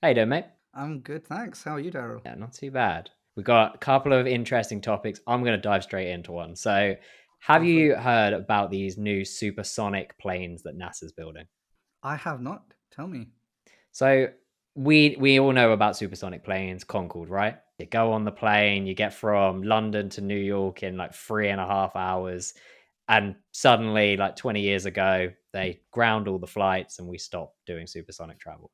How you doing, mate? I'm good, thanks. How are you, Darryl? Yeah, not too bad. We've got a couple of interesting topics. I'm going to dive straight into one. So, have Go for it. you heard about these new supersonic planes that NASA's building? I have not. Tell me. So, we all know about supersonic planes, Concorde, right? You go on the plane, you get from London to New York in like 3.5 hours, and suddenly, like 20 years ago, they ground all the flights and we stopped doing supersonic travel.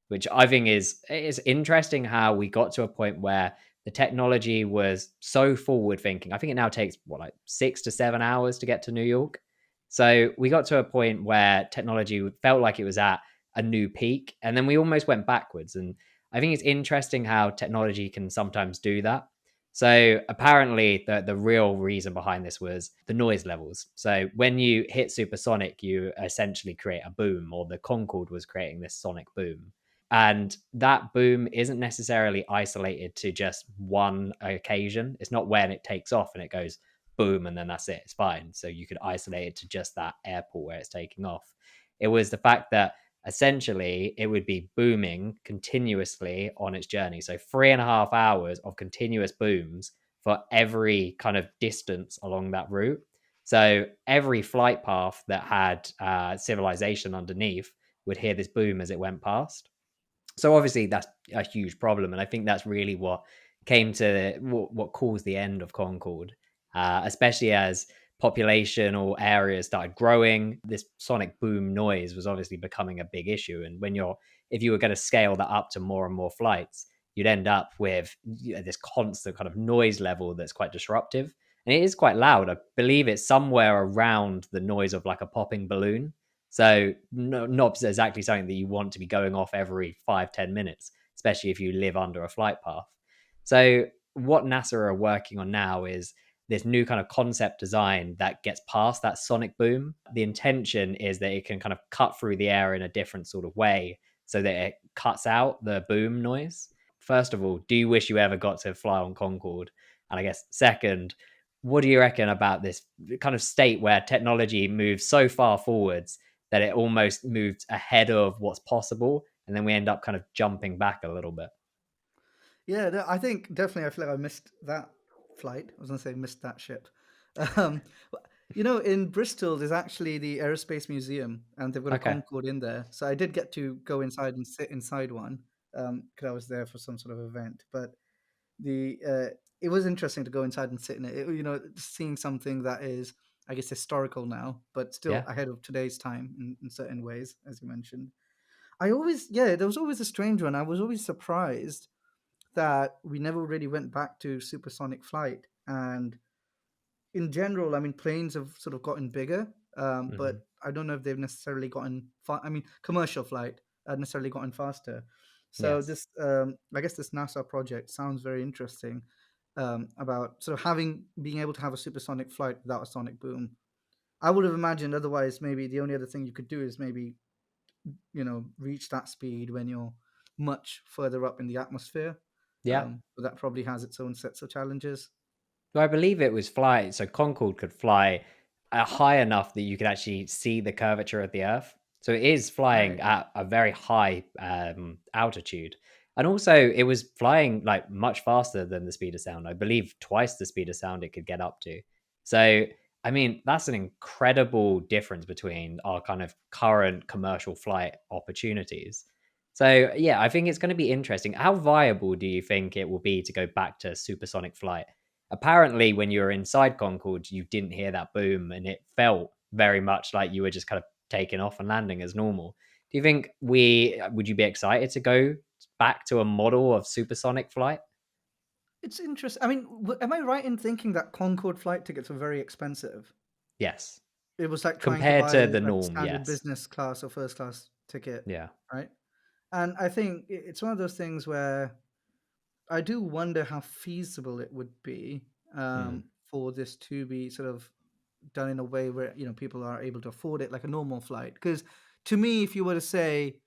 Which I think is interesting how we got to a point where the technology was so forward thinking. I think it now takes what, like 6 to 7 hours to get to New York. So we got to a point where technology felt like it was at a new peak, and then we almost went backwards. And I think it's interesting how technology can sometimes do that. So apparently, the real reason behind this was the noise levels. So when you hit supersonic, you essentially create a boom, or the Concorde was creating this sonic boom, and that boom isn't necessarily isolated to just one occasion. It's not when it takes off and it goes boom and then that's it. It's fine. So you could isolate it to just that airport where it's taking off. It was the fact that essentially it would be booming continuously on its journey. So 3.5 hours of continuous booms for every kind of distance along that route. So every flight path that had civilization underneath would hear this boom as it went past. So obviously that's a huge problem, and I think that's really what came to what caused the end of Concord, especially as population or areas started growing. This sonic boom noise was obviously becoming a big issue, and if you were going to scale that up to more and more flights, you'd end up with this constant kind of noise level that's quite disruptive, and it is quite loud. I believe it's somewhere around the noise of like a popping balloon. So not exactly something that you want to be going off every 5-10 minutes, especially if you live under a flight path. So what NASA are working on now is this new kind of concept design that gets past that sonic boom. The intention is that it can kind of cut through the air in a different sort of way so that it cuts out the boom noise. First of all, do you wish you ever got to fly on Concorde? And I guess second, what do you reckon about this kind of state where technology moves so far forwards that it almost moved ahead of what's possible, and then we end up kind of jumping back a little bit? Yeah, I think definitely I feel like I missed that flight. I was going to say missed that ship. Um, in Bristol, there's actually the Aerospace Museum, and they've got a Okay. Concorde in there. So I did get to go inside and sit inside one because I was there for some sort of event. But the it was interesting to go inside and sit in it. Seeing something that is, I guess, historical now, but still Yeah. ahead of today's time in certain ways, as you mentioned. I always, yeah, there was always a strange one. I was always surprised that we never really went back to supersonic flight. And in general, I mean, planes have sort of gotten bigger, Hmm. but I don't know if they've necessarily gotten I mean, commercial flight necessarily gotten faster. So Yes. this, I guess, this NASA project sounds very interesting about sort of being able to have a supersonic flight without a sonic boom. I would have imagined otherwise. Maybe the only other thing you could do is maybe reach that speed when you're much further up in the atmosphere. Yeah. But that probably has its own sets of challenges. So I believe it was fly. So Concorde could fly high enough that you could actually see the curvature of the Earth. So it is flying Right. at a very high altitude, and also it was flying like much faster than the speed of sound. I believe twice the speed of sound it could get up to. So I mean that's an incredible difference between our kind of current commercial flight opportunities. So yeah, I think it's going to be interesting. How viable do you think it will be to go back to supersonic flight? Apparently when you were inside Concorde, you didn't hear that boom and it felt very much like you were just kind of taking off and landing as normal. Do you think we would you be excited to go back to a model of supersonic flight? It's interesting. I mean, am I right in thinking that Concorde flight tickets were very expensive? Yes. It was like trying to Compared buy to the like a norm, standard yes. business class or first class ticket, Yeah. right? And I think it's one of those things where I do wonder how feasible it would be Mm. for this to be sort of done in a way where people are able to afford it like a normal flight. Because to me, if you were to say,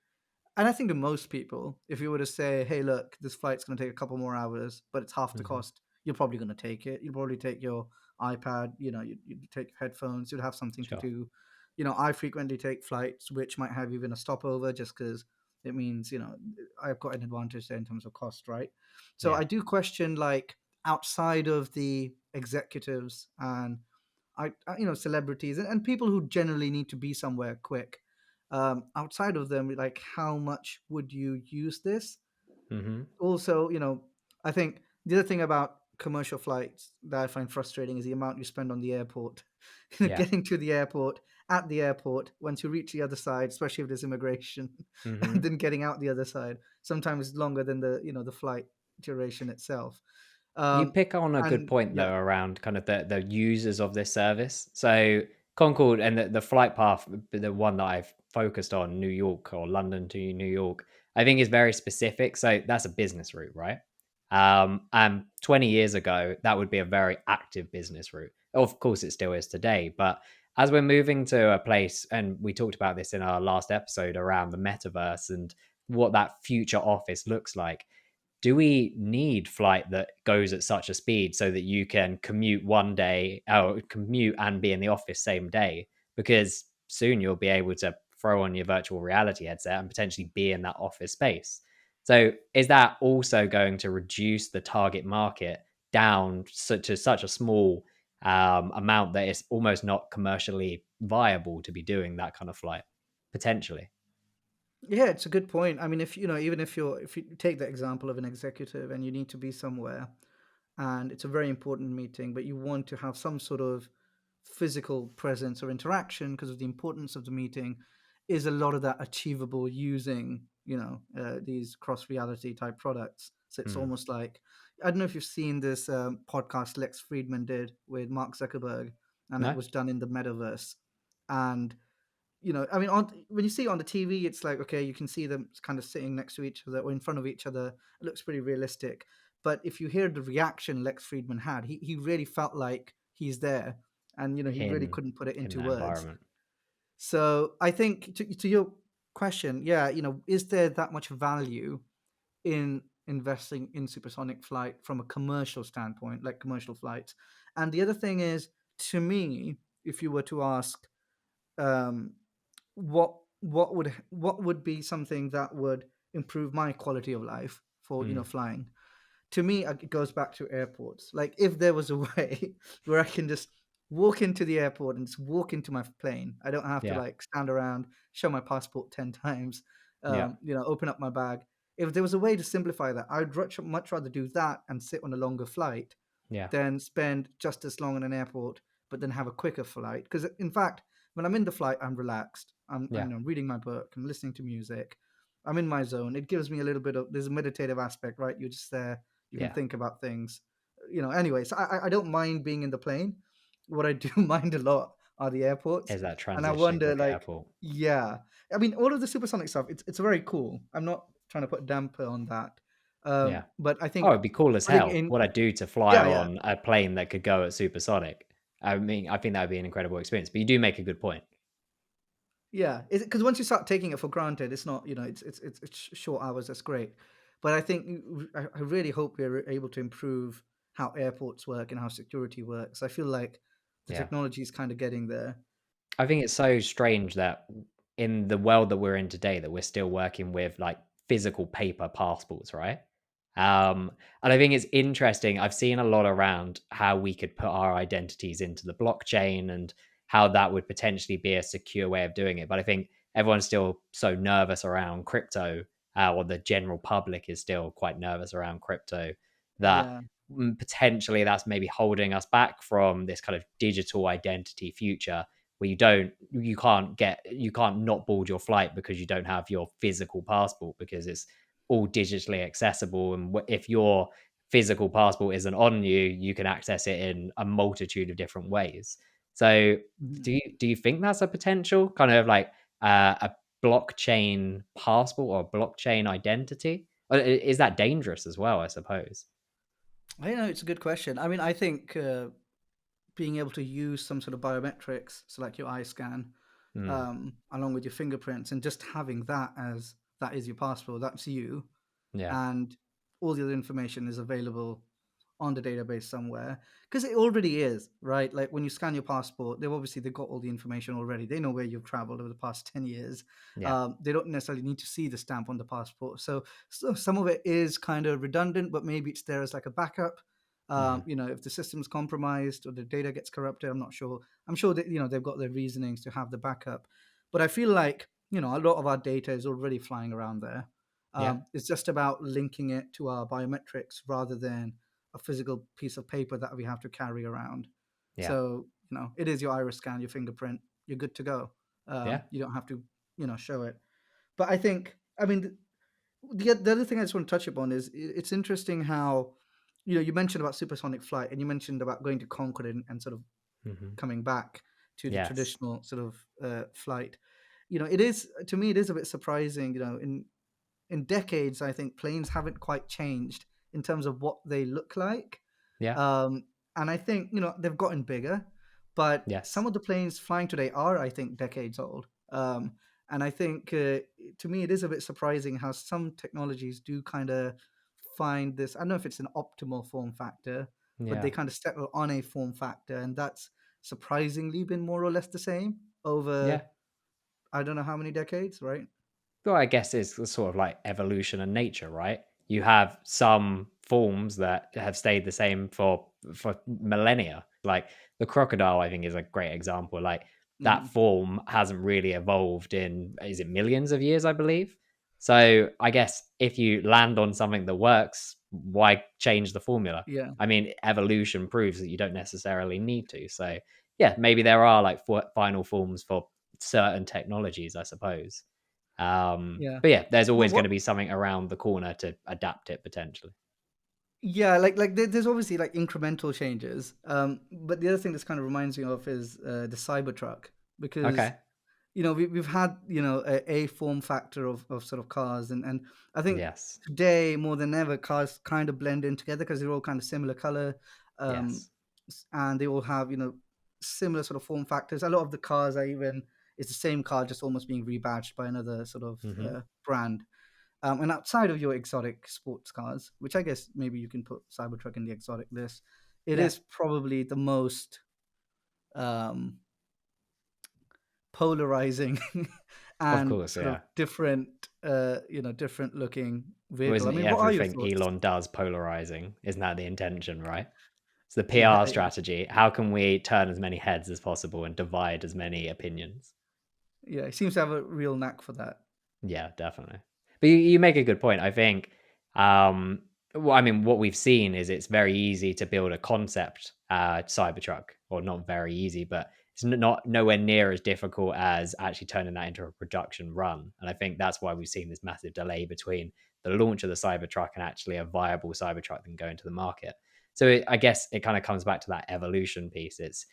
and I think to most people, if you were to say, "Hey, look, this flight's going to take a couple more hours, but it's half the Mhm. cost," you're probably going to take it. You'll probably take your iPad. You'd take headphones. You'd have something to Sure. do. I frequently take flights which might have even a stopover, just because it means, I've got an advantage there in terms of cost, right? So Yeah. I do question, like, outside of the executives and celebrities and people who generally need to be somewhere quick. Outside of them, like, how much would you use this? Hmm. Also, I think the other thing about commercial flights that I find frustrating is the amount you spend on the airport. Yeah. Getting to the airport, at the airport, once you reach the other side, especially if there's immigration, and Hmm. then getting out the other side, sometimes longer than the flight duration itself. You Um, pick on a good and point yeah, though around kind of the users of this service. So Concorde and the flight path, the one that I've focused on, New York or London to New York, I think is very specific. So that's a business route, right? And 20 years ago, that would be a very active business route. Of course, it still is today. But as we're moving to a place, and we talked about this in our last episode around the metaverse and what that future office looks like, do we need flight that goes at such a speed so that you can commute one day or commute and be in the office same day? Because soon you'll be able to throw on your virtual reality headset and potentially be in that office space. So is that also going to reduce the target market down to such a small amount that it's almost not commercially viable to be doing that kind of flight potentially? yeah, it's a good point. I mean, if even if you take the example of an executive and you need to be somewhere, and it's a very important meeting, but you want to have some sort of physical presence or interaction because of the importance of the meeting, is a lot of that achievable using these cross reality type products. So it's Hmm. almost like, I don't know if you've seen this podcast Lex Friedman did with Mark Zuckerberg, and it No? was done in the metaverse. And I mean, when you see it on the TV, it's like, okay, you can see them kind of sitting next to each other or in front of each other. It looks pretty realistic. But if you hear the reaction Lex Friedman had, he really felt like he's there, and he really in couldn't put it in into that words. environment. So I think, to your question, yeah, is there that much value in investing in supersonic flight from a commercial standpoint, like commercial flights? And the other thing is, to me, if you were to ask, um, what would be something that would improve my quality of life for Mm, flying, to me, it goes back to airports. Like, if there was a way where I can just walk into the airport and just walk into my plane, I don't have to, yeah, like, stand around, show my passport 10 times, yeah, open up my bag. If there was a way to simplify that, I'd much rather do that and sit on a longer flight yeah, than spend just as long in an airport, but then have a quicker flight. Because in fact, when I'm in the flight, I'm relaxed. I'm yeah, reading my book. I'm listening to music. I'm in my zone. It gives me a little bit of, there's a meditative aspect, right? You're just there. You can yeah. think about things. Anyway, so I don't mind being in the plane. What I do mind a lot are the airports, Is that and I transitioning to wonder, the like, airport? yeah, I mean, all of the supersonic stuff. It's very cool. I'm not trying to put a damper on that, Yeah. but I Oh, think it'd be cool as putting hell. in, What I'd do to fly yeah, yeah. on a plane that could go at supersonic. I mean, I think that would be an incredible experience. But you do make a good point. Yeah, because once you start taking it for granted, it's not, it's short hours. That's great, but I think I really hope we're able to improve how airports work and how security works. I feel like the Yeah. technology is kind of getting there. I think it's so strange that in the world that we're in today, that we're still working with like physical paper passports, right? And I think it's interesting. I've seen a lot around how we could put our identities into the blockchain and how that would potentially be a secure way of doing it. But I think everyone's still so nervous around crypto, or the general public is still quite nervous around crypto, that Yeah, potentially that's maybe holding us back from this kind of digital identity future where you can't not board your flight because you don't have your physical passport because it's all digitally accessible, and if your physical passport isn't on you, you can access it in a multitude of different ways. So mhm. do you think that's a potential kind of like a blockchain passport or blockchain identity? Or is that dangerous as well, I suppose? I know, it's a good question. I mean, I think being able to use some sort of biometrics, so like your eye scan, Mm, along with your fingerprints, and just having that as that is your passport, that's you, yeah. and all the other information is available on the database somewhere, because it already is, right? Like when you scan your passport, they've got all the information already. They know where you've traveled over the past 10 years. Yeah. They don't necessarily need to see the stamp on the passport. So some of it is kind of redundant, but maybe it's there as like a backup. Hmm. If the system's compromised or the data gets corrupted, I'm not sure. I'm sure that they've got their reasonings to have the backup, but I feel like a lot of our data is already flying around there. Yeah. It's just about linking it to our biometrics rather than a physical piece of paper that we have to carry around. Yeah. So it is your iris scan, your fingerprint. You're good to go. Yeah. You don't have to show it. But I think, I mean, the other thing I just want to touch upon is it's interesting how you mentioned about supersonic flight, and you mentioned about going to Concorde and sort of Hmm. coming back to the Yes. traditional sort of flight. It is, to me, it is a bit surprising. In decades, I think planes haven't quite changed in terms of what they look like. Yeah. Um, and I think, they've gotten bigger, but some Yes. of the planes flying today are, I think, decades old. And I think, to me, it is a bit surprising how some technologies do kind of find this. I don't know if it's an optimal form factor, but they Yeah. kind of settle on a form factor. And that's surprisingly been more or less the same over, Yeah. I don't know how many decades, right? Well, I guess it's the sort of like evolution and nature, right? You have some forms that have stayed the same for millennia. Like the crocodile, I think, is a great example. Like that Mm, form hasn't really evolved in, is it millions of years, I believe? So I guess if you land on something that works, why change the formula? yeah, I mean, evolution proves that you don't necessarily need to. So yeah, maybe there are like final forms for certain technologies, I suppose. yeah. But yeah, there's Well, always going what to be something around the corner to adapt it potentially. Yeah, there's obviously like incremental changes. But the other thing this kind of reminds me of is the Cybertruck, because Okay. we've had a form factor of sort of cars, and I think Yes. today more than ever cars kind of blend in together because they're all kind of similar color, um, Yes. and they all have similar sort of form factors. A lot of the cars are even it's the same car just almost being rebadged by another sort of Hmm. brand. And outside of your exotic sports cars, which I guess maybe you can put Cybertruck in the exotic list, it Yeah. is probably the most um, polarizing Of and course. sort of Yeah. different looking Well, vehicle. I isn't mean, what are your everything thoughts? Elon does polarizing? Isn't that the intention, right? It's the Yeah, PR strategy. How can we turn as many heads as possible and divide as many opinions? yeah, he seems to have a real knack for that. Yeah, definitely. But you make a good point. I think, well, I mean, what we've seen is it's very easy to build a concept Cybertruck, or not very easy, but it's not nowhere near as difficult as actually turning that into a production run. And I think that's why we've seen this massive delay between the launch of the Cybertruck and actually a viable Cybertruck then going to the market. So I guess it kind of comes back to that evolution piece. It's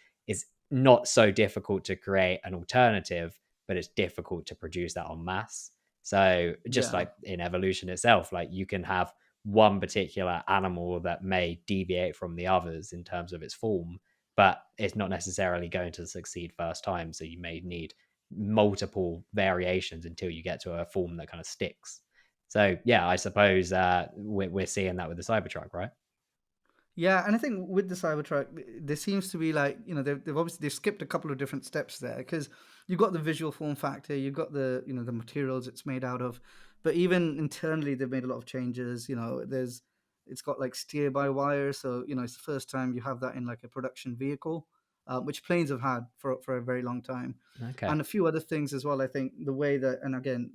not so difficult to create an alternative, but it's difficult to produce that en masse. So just Yeah, like in evolution itself, like you can have one particular animal that may deviate from the others in terms of its form, but it's not necessarily going to succeed first time. So you may need multiple variations until you get to a form that kind of sticks. So yeah, I suppose we're seeing that with the Cybertruck, right? yeah, and I think with the Cybertruck, there seems to be like they've obviously they've skipped a couple of different steps there because you've got the visual form factor, you've got the the materials it's made out of, but even internally they've made a lot of changes. It's got like steer by wire, so it's the first time you have that in like a production vehicle, which planes have had for a very long time, Okay. and a few other things as well. I think the way that, and again,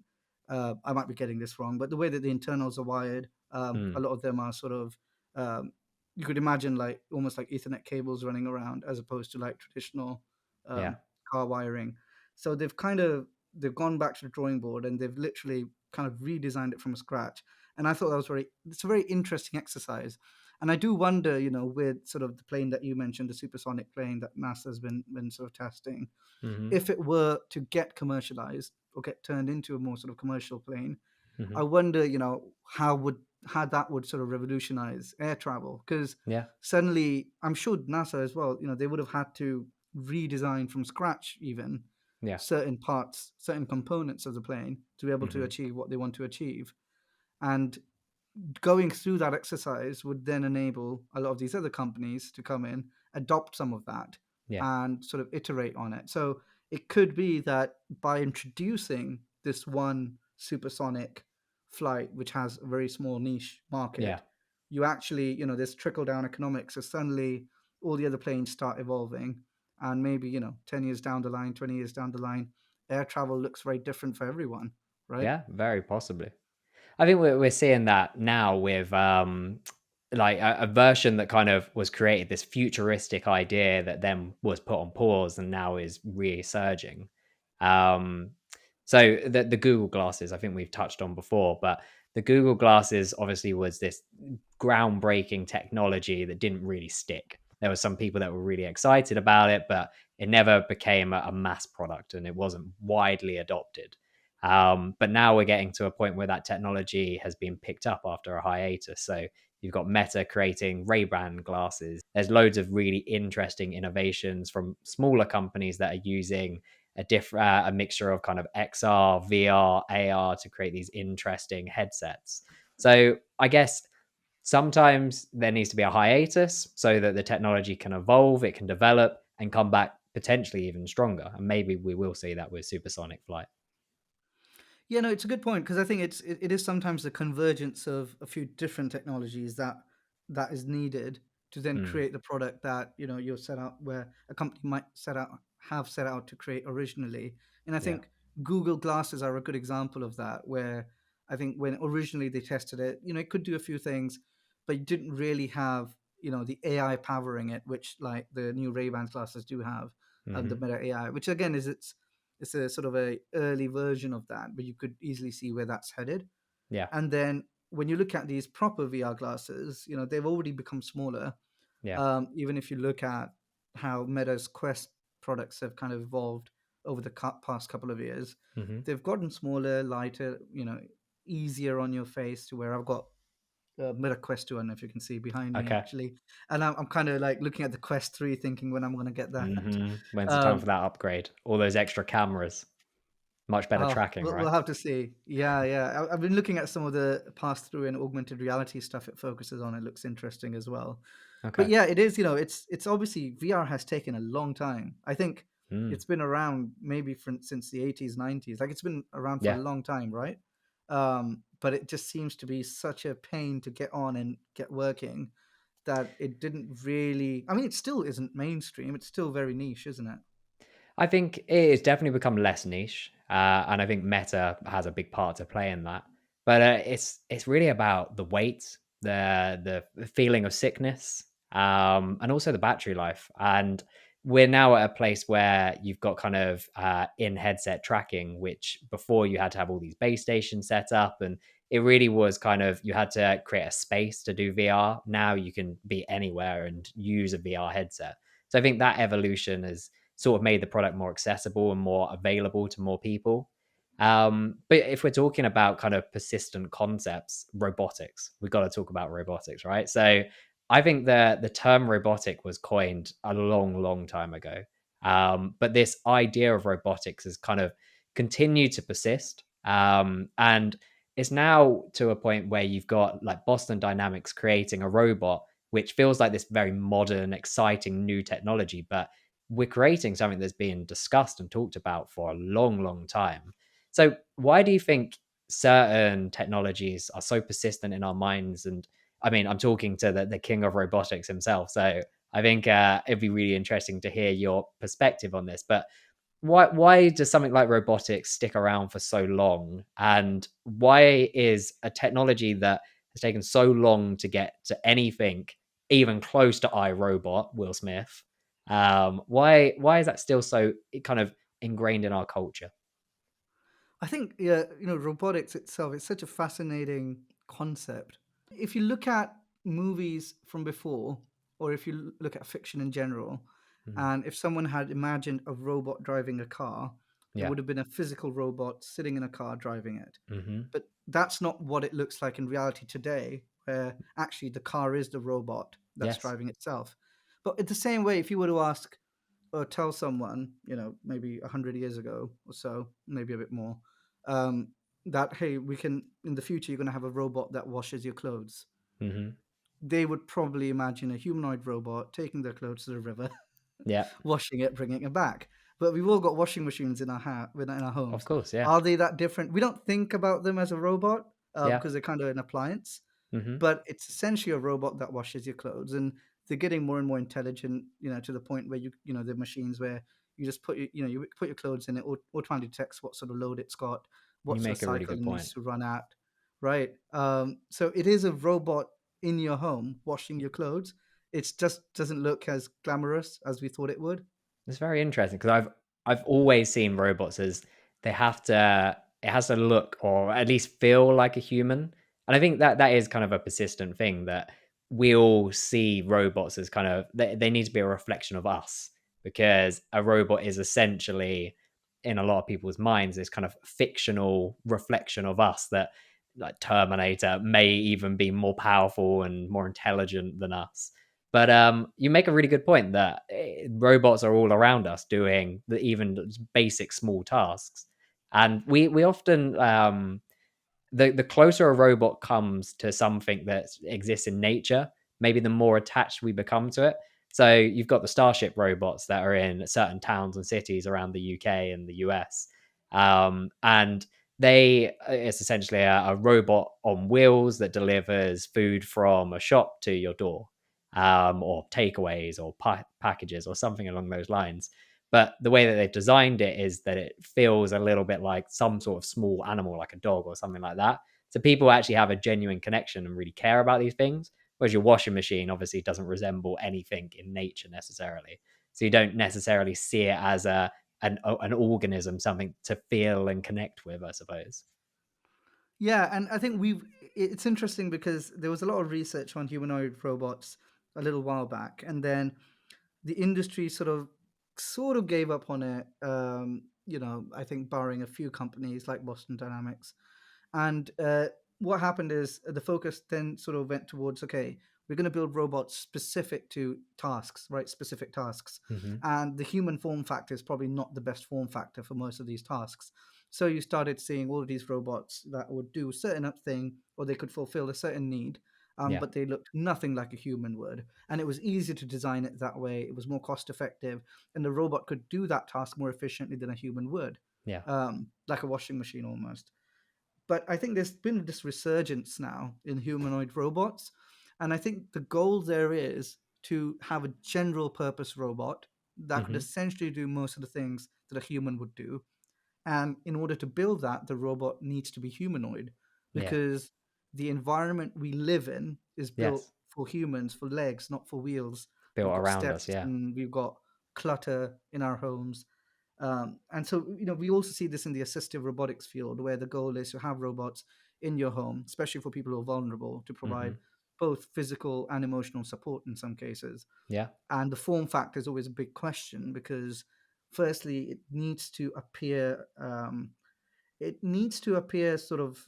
I might be getting this wrong, but the way that the internals are wired, a Hmm. lot of them are sort of um, you could imagine like almost like Ethernet cables running around as opposed to like traditional Yeah. um, car wiring. So they've gone back to the drawing board and they've literally kind of redesigned it from scratch. And I thought that was it's a very interesting exercise. And I do wonder, with sort of the plane that you mentioned, the supersonic plane that NASA's been sort of testing, Hmm. if it were to get commercialized or get turned into a more sort of commercial plane, Hmm. I wonder, how that would sort of revolutionize air travel, because Yeah. suddenly I'm sure NASA as well, they would have had to redesign from scratch even Yeah. certain parts, certain components of the plane to be able to Hmm. achieve what they want to achieve. And going through that exercise would then enable a lot of these other companies to come in, adopt some of that, Yeah. and sort of iterate on it. So it could be that by introducing this one supersonic flight, which has a very small niche Yeah. market, you actually, this trickle down economics. So suddenly all the other planes start evolving. And maybe, 10 years down the line, 20 years down the line, air travel looks very different for everyone, right? Yeah. Very possibly. I think we're seeing that now with like a version that kind of was created, this futuristic idea that then was put on pause and now is resurging. Um, so the Google glasses, I think we've touched on before, but the Google glasses obviously was this groundbreaking technology that didn't really stick. There were some people that were really excited about it, but it never became a mass product and it wasn't widely adopted. But now we're getting to a point where that technology has been picked up after a hiatus. So you've got Meta creating Ray-Ban glasses. There's loads of really interesting innovations from smaller companies that are using a mixture of kind of XR, VR, AR to create these interesting headsets. So I guess sometimes there needs to be a hiatus so that the technology can evolve, it can develop, and come back potentially even stronger. And maybe we will see that with supersonic flight. Yeah, no, it's a good point because I think it is sometimes the convergence of a few different technologies that is needed to then Mm, create the product that you're set out where a company might set out to create originally. And I yeah. think Google glasses are a good example of that, where I think when originally they tested it, it could do a few things, but it didn't really have the AI powering it, which like the new Ray-Ban glasses do have, and the Hmm. Meta AI, which again is it's a sort of a early version of that, but you could easily see where that's headed. Yeah. And then when you look at these proper VR glasses, they've already become smaller. Yeah. Even if you look at how Meta's Quest products have kind of evolved over the past couple of years, Hmm. they've gotten smaller, lighter, easier on your face. To where I've got Meta Quest 2, I don't know if you can see behind me Okay. actually, and I'm kind of like looking at the Quest 3, thinking when I'm going to get that. When's the time for Um, that upgrade? All those extra cameras, much better Oh, tracking, we'll right? have to see. Yeah, yeah. I've been looking at some of the pass-through and augmented reality stuff it focuses on. It looks interesting as well. But Okay. yeah, it is, it's obviously VR has taken a long time. I think Mm. it's been around maybe since the 80s, 90s. Like it's been around for a Yeah. long time, right? But it just seems to be such a pain to get on and get working that it didn't really. I mean, it still isn't mainstream. It's still very niche, isn't it? I think it's definitely become less niche, and I think Meta has a big part to play in that. But it's really about the weight, the feeling of sickness, and also the battery life. And we're now at a place where you've got kind of in headset tracking, which before you had to have all these base stations set up, and it really was kind of you had to create a space to do VR. Now you can be anywhere and use a VR headset. So I think that evolution has sort of made the product more accessible and more available to more people. But if we're talking about kind of persistent concepts, robotics, we've got to talk about robotics, right? So I think the term robotic was coined a long, long time ago. But this idea of robotics has kind of continued to persist. And it's now to a point where you've got like Boston Dynamics creating a robot, which feels like this very modern, exciting new technology, but we're creating something that's being discussed and talked about for a long, long time. So, why do you think certain technologies are so persistent in our minds? And I mean, I'm talking to the king of robotics himself. So, I think it'd be really interesting to hear your perspective on this. But why does something like robotics stick around for so long? And why is a technology that has taken so long to get to anything even close to iRobot, Will Smith, why is that still so kind of ingrained in our culture? I think, yeah, robotics itself is such a fascinating concept. If you look at movies from before, or if you look at fiction in general, Mm, and if someone had imagined a robot driving a car, it yeah. would have been a physical robot sitting in a car driving it. Hmm. But that's not what it looks like in reality today, where actually the car is the robot that's Yes. driving itself. But in the same way, if you were to ask or tell someone, maybe 100 years ago or so, maybe a bit more, um, that, hey, we can, in the future, you're going to have a robot that washes your clothes. Hmm. They would probably imagine a humanoid robot taking their clothes to the river, Yeah, washing it, bringing it back. But we've all got washing machines in our of homes. course. Yeah, Are they that different? We don't think about them as a robot yeah. because they're kind of an appliance, Hmm. but it's essentially a robot that washes your clothes, and they're getting more and more intelligent. To the point where the machines where you just you put your clothes in, it automatically detects what sort of load it's got, You what sort of make a really cycle it good point. needs to run at, right? So it is a robot in your home washing your clothes. It just doesn't look as glamorous as we thought it would. It's very interesting because I've always seen robots as they have to it has to look or at least feel like a human. And I think that that is kind of a persistent thing that we all see robots as kind of they need to be a reflection of us because a robot is essentially in a lot of people's minds this kind of fictional reflection of us that like Terminator may even be more powerful and more intelligent than us. But you make a really good point that robots are all around us doing the even basic small tasks, and we often the closer a robot comes to something that exists in nature, maybe the more attached we become to it. So you've got the Starship robots that are in certain towns and cities around the UK and the US, and it's essentially a robot on wheels that delivers food from a shop to your door, or takeaways or packages or something along those lines. But the way that they've designed it is that it feels a little bit like some sort of small animal, like a dog or something like that. So people actually have a genuine connection and really care about these things. Whereas your washing machine obviously doesn't resemble anything in nature necessarily. So you don't necessarily see it as an organism, something to feel and connect with, I suppose. Yeah, and I think it's interesting because there was a lot of research on humanoid robots a little while back, and then the industry sort of gave up on it. I think barring a few companies like Boston Dynamics. And what happened is the focus then sort of went towards, okay, we're going to build robots specific to tasks, right? Specific tasks. Hmm. And the human form factor is probably not the best form factor for most of these tasks. So you started seeing all of these robots that would do a certain thing, or they could fulfill a certain need, Yeah, but they looked nothing like a human would. And it was easier to design it that way. It was more cost effective, and the robot could do that task more efficiently than a human would, yeah. like a washing machine almost. But I think there's been this resurgence now in humanoid robots. And I think the goal there is to have a general purpose robot that could Hmm. essentially do most of the things that a human would do. And in order to build that, the robot needs to be humanoid Yeah. because the environment we live in is built Yes. for humans, for legs, not for wheels. Built We've got around us. steps Yeah. and we've got clutter in our homes. And so, we also see this in the assistive robotics field, where the goal is to have robots in your home, especially for people who are vulnerable, to provide Hmm. both physical and emotional support in some cases. Yeah. And the form factor is always a big question because, firstly, it needs to appear sort of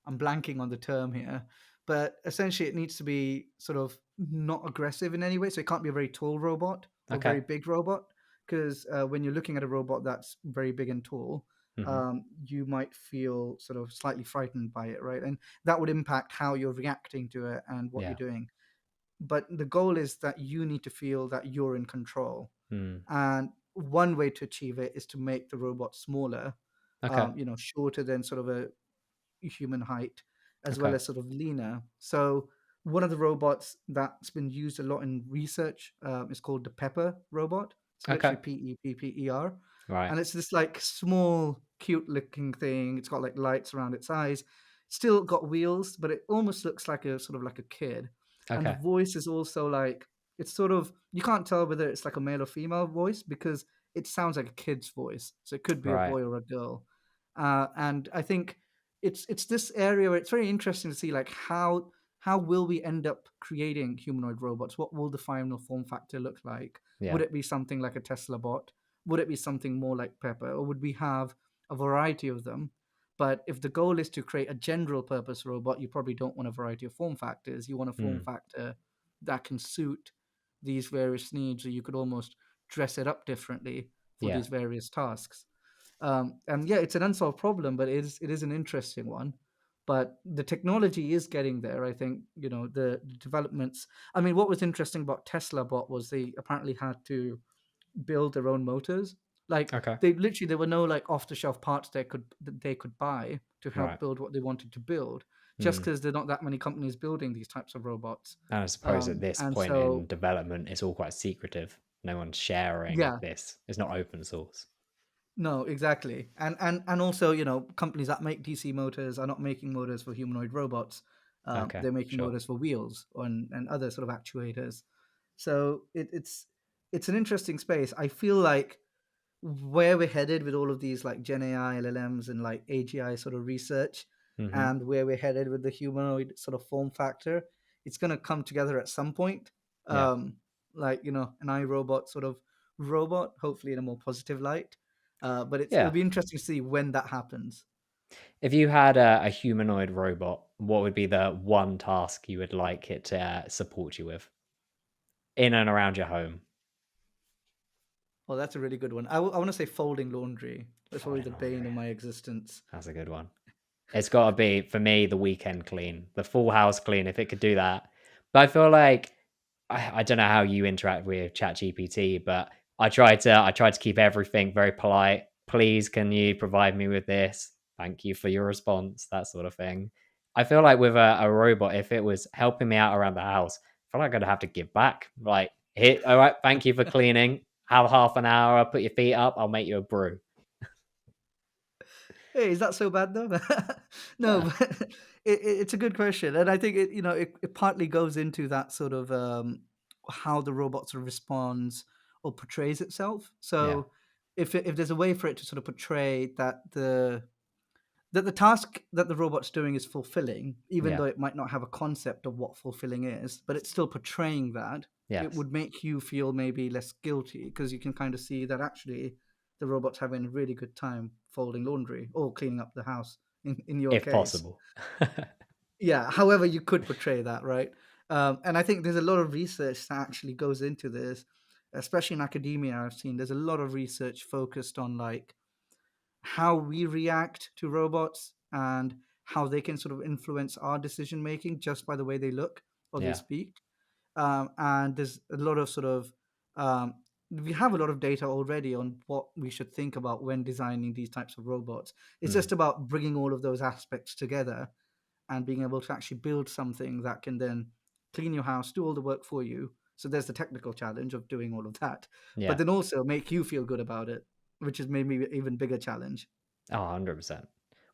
I'm blanking on the term here, but essentially it needs to be sort of not aggressive in any way. So it can't be a very tall robot or Okay. very big robot, because when you're looking at a robot that's very big and tall, Hmm. you might feel sort of slightly frightened by it, right? And that would impact how you're reacting to it and what you're Yeah. doing. But the goal is that you need to feel that you're in control. Mm. And one way to achieve it is to make the robot smaller, Okay. shorter than sort of a human height, as well Okay. as sort of leaner. So one of the robots that's been used a lot in research is called the Pepper robot. It's Okay. literally Pepper, Right. and it's this like small, cute-looking thing. It's got like lights around its eyes. Still got wheels, but it almost looks like a sort of like a kid. And the Okay. voice is also like it's sort of you can't tell whether it's like a male or female voice because it sounds like a kid's voice. So it could be a Right. boy or a girl. And I think it's this area where it's very interesting to see like how will we end up creating humanoid robots? What will the final form factor look like? Yeah. Would it be something like a Tesla bot? Would it be something more like Pepper, or would we have a variety of them? But if the goal is to create a general purpose robot, you probably don't want a variety of form factors. You want a form Mm. factor that can suit these various needs, or you could almost dress it up differently for Yeah. these various tasks. And yeah, it's an unsolved problem, but it is an interesting one. But the technology is getting there. I think, the developments. I mean, what was interesting about Tesla bot was they apparently had to build their own motors. Like, Okay. there were no like off the shelf parts they could buy to help Right. build what they wanted to build, just Mm. because there are not that many companies building these types of robots. And I suppose at this And point in so, development, it's all quite secretive. No one's sharing yeah, this. It's not open source. no, exactly. And also, companies that make DC motors are not making motors for humanoid robots. Okay, They're making sure. motors for wheels and other sort of actuators. So it's an interesting space. I feel like where we're headed with all of these like Gen AI, LLMs, and like AGI sort of research, Hmm. and where we're headed with the humanoid sort of form factor, it's going to come together at some point. Yeah. Um, like, an iRobot sort of robot, hopefully in a more positive light. But it'll Yeah. be interesting to see when that happens. If you had a humanoid robot, what would be the one task you would like it to support you with in and around your home? Well, that's a really good one. I want to say folding laundry. That's probably Folding the bane laundry. of my existence. That's a good one. It's got to be for me the weekend clean, the full house clean. If it could do that, but I feel like I don't know how you interact with ChatGPT, but I try to keep everything very polite. Please, can you provide me with this? Thank you for your response. That sort of thing. I feel like with a robot, if it was helping me out around the house, I feel like I'd have to give back. Like, here, all right, thank you for cleaning. Have half an hour. Put your feet up. I'll make you a brew. Hey, is that so bad though? No, Yeah, but it's a good question, and I think it partly goes into that sort of how the robot sort of responds or portrays itself. yeah, So, if there's a way for it to sort of portray that the task that the robot's doing is fulfilling, even yeah. though it might not have a concept of what fulfilling is, but it's still portraying that, it Yes. would make you feel maybe less guilty because you can kind of see that actually the robot's having a really good time folding laundry or cleaning up the house in your If case. possible. Yeah, however you could portray that, right? And I think there's a lot of research that actually goes into this, especially in academia. I've seen there's a lot of research focused on like how we react to robots and how they can sort of influence our decision making just by the way they look or they Yeah. speak. And there's a lot of sort of um, we have a lot of data already on what we should think about when designing these types of robots. It's Mm. just about bringing all of those aspects together and being able to actually build something that can then clean your house, do all the work for you. So there's the technical challenge of doing all of that, but Yeah. then also make you feel good about it, which is maybe even bigger challenge. Oh, 100%.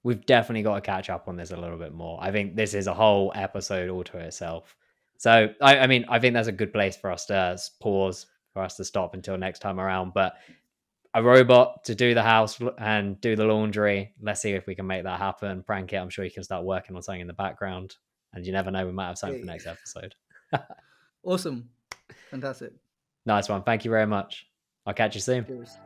We've definitely got to catch up on this a little bit more. I think this is a whole episode all to itself. So, I mean, I think that's a good place for us to pause, for us to stop until next time around. But a robot to do the house and do the laundry. Let's see if we can make that happen. Prank it. I'm sure you can start working on something in the background. And you never know, we might have something for Hey, next episode. awesome. Fantastic. Nice one. Thank you very much. I'll catch you soon. Cheers.